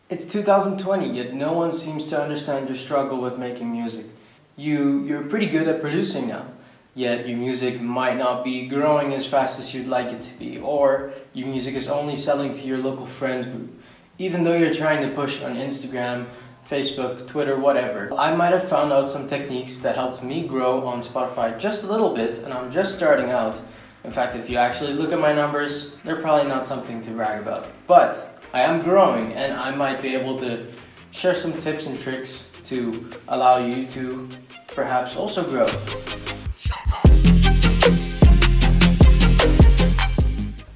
It's 2020, yet no one seems to understand your struggle with making music. You're pretty good at producing now, yet your music might not be growing as fast as you'd like it to be, or your music is only selling to your local friend group, even though you're trying to push on Instagram, Facebook, Twitter, whatever. I might have found out some techniques that helped me grow on Spotify just a little bit, and I'm just starting out. In fact, if you actually look at my numbers, they're probably not something to brag about. But I am growing, and I might be able to share some tips and tricks to allow you to perhaps also grow.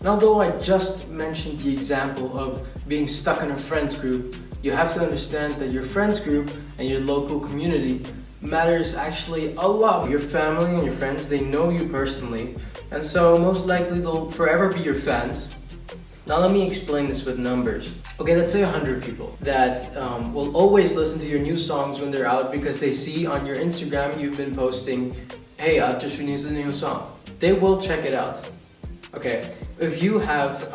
And although I just mentioned the example of being stuck in a friends group, you have to understand that your friends group and your local community matters actually a lot. Your family and your friends, they know you personally, and so most likely they'll forever be your fans. Now let me explain this with numbers. Okay, let's say 100 people that will always listen to your new songs when they're out because they see on your Instagram you've been posting, hey, I've just released a new song. They will check it out. Okay, if you have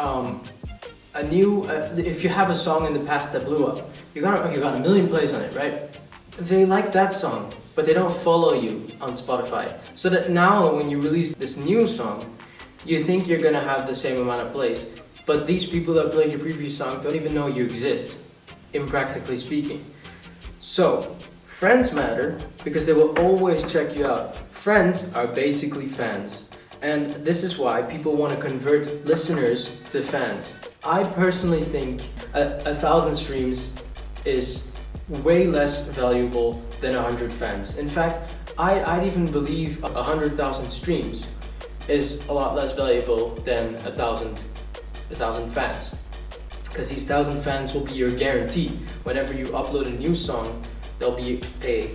if you have a song in the past that blew up, you got a million plays on it, right? They like that song, but they don't follow you on Spotify. So that now when you release this new song, you think you're gonna have the same amount of plays. But these people that played your previous song don't even know you exist, impractically speaking. So, friends matter because they will always check you out. Friends are basically fans. And this is why people want to convert listeners to fans. I personally think 1,000 streams is way less valuable than 100 fans. In fact, I'd even believe 100,000 streams is a lot less valuable than 1,000 fans, because these 1,000 fans will be your guarantee. Whenever you upload a new song, there'll be a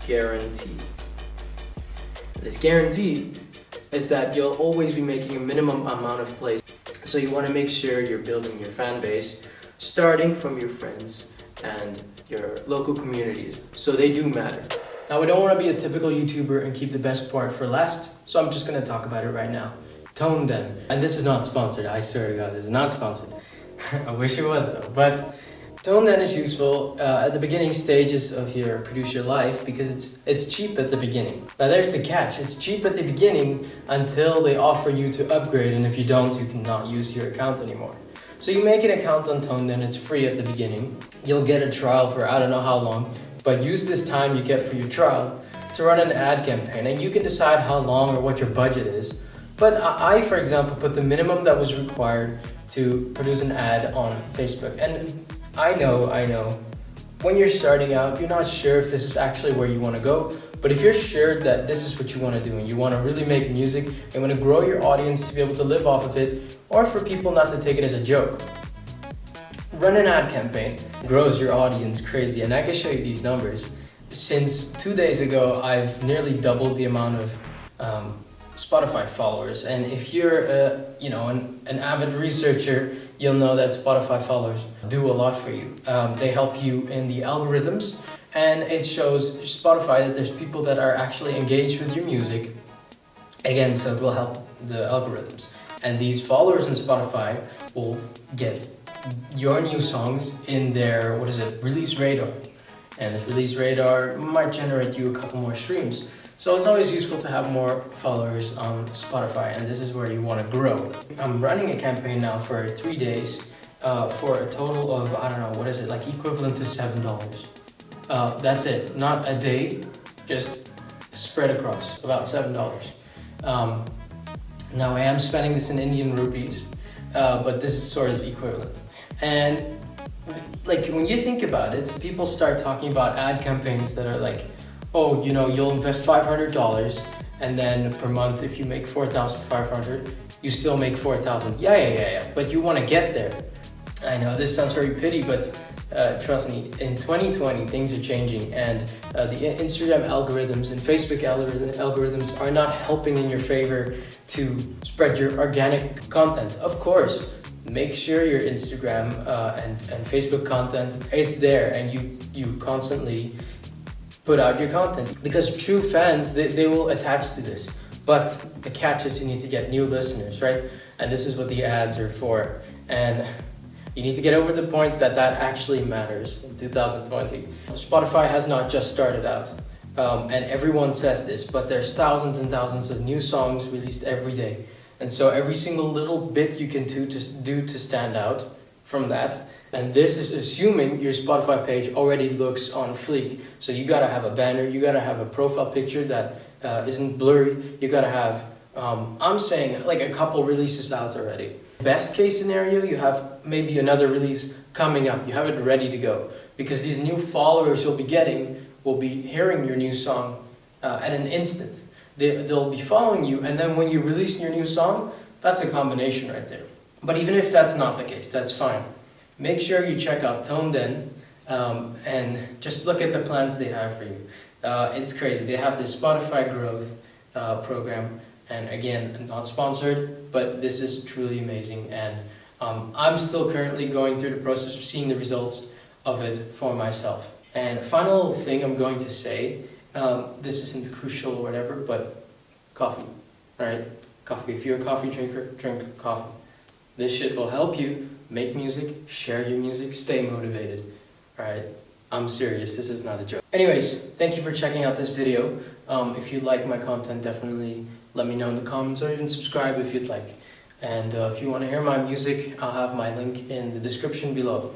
guarantee. This guarantee is that you'll always be making a minimum amount of plays. So you want to make sure you're building your fan base, starting from your friends and your local communities. So they do matter. Now, we don't want to be a typical YouTuber and keep the best part for last, so I'm just going to talk about it right now. Toneden. And this is not sponsored, I swear to God, this is not sponsored. I wish it was though. But Toneden is useful at the beginning stages of your producer life because it's cheap at the beginning. Now there's the catch, it's cheap at the beginning until they offer you to upgrade, and if you don't, you cannot use your account anymore. So you make an account on Toneden, it's free at the beginning. You'll get a trial for I don't know how long, but use this time you get for your trial to run an ad campaign, and you can decide how long or what your budget is. But I, for example, put the minimum that was required to produce an ad on Facebook. And I know, when you're starting out, you're not sure if this is actually where you want to go. But if you're sure that this is what you want to do and you want to really make music and want to grow your audience to be able to live off of it, or for people not to take it as a joke, run an ad campaign. It grows your audience crazy. And I can show you these numbers. Since 2 days ago, I've nearly doubled the amount of Spotify followers, and if you're an avid researcher, you'll know that Spotify followers do a lot for you. They help you in the algorithms, and it shows Spotify that there's people that are actually engaged with your music. Again, so it will help the algorithms, and these followers in Spotify will get your new songs in their release radar, and this release radar might generate you a couple more streams. So it's always useful to have more followers on Spotify, and this is where you want to grow. I'm running a campaign now for 3 days for a total of, equivalent to $7. That's it, not a day, just spread across, about $7. Now I am spending this in Indian rupees, but this is sort of equivalent. And when you think about it, people start talking about ad campaigns that are like, oh, you'll invest $500 and then per month if you make $4,500, you still make $4,000. Yeah. But you want to get there. I know this sounds very pity, but trust me, in 2020 things are changing, and the Instagram algorithms and Facebook algorithms are not helping in your favor to spread your organic content. Of course, make sure your Instagram and Facebook content, it's there, and you constantly put out your content, because true fans, they will attach to this. But the catch is you need to get new listeners, right? And this is what the ads are for. And You need to get over the point that actually matters in 2020. Spotify has not just started out, and everyone says this, but there's thousands and thousands of new songs released every day. And so every single little bit you can do to stand out from that. And this is assuming your Spotify page already looks on fleek. So you gotta have a banner, you gotta have a profile picture that isn't blurry, you gotta have, I'm saying like a couple releases out already. Best case scenario, you have maybe another release coming up, you have it ready to go. Because these new followers you'll be getting will be hearing your new song at an instant. They'll be following you, and then when you release your new song, that's a combination right there. But even if that's not the case, that's fine. Make sure you check out Toneden and just look at the plans they have for you. It's crazy. They have this Spotify growth program, and again, not sponsored, but this is truly amazing. And I'm still currently going through the process of seeing the results of it for myself. And final thing I'm going to say, this isn't crucial or whatever, but coffee, alright? Coffee. If you're a coffee drinker, drink coffee. This shit will help you make music, share your music, stay motivated, alright? I'm serious, this is not a joke. Anyways, thank you for checking out this video. If you like my content, definitely let me know in the comments, or even subscribe if you'd like. And if you want to hear my music, I'll have my link in the description below.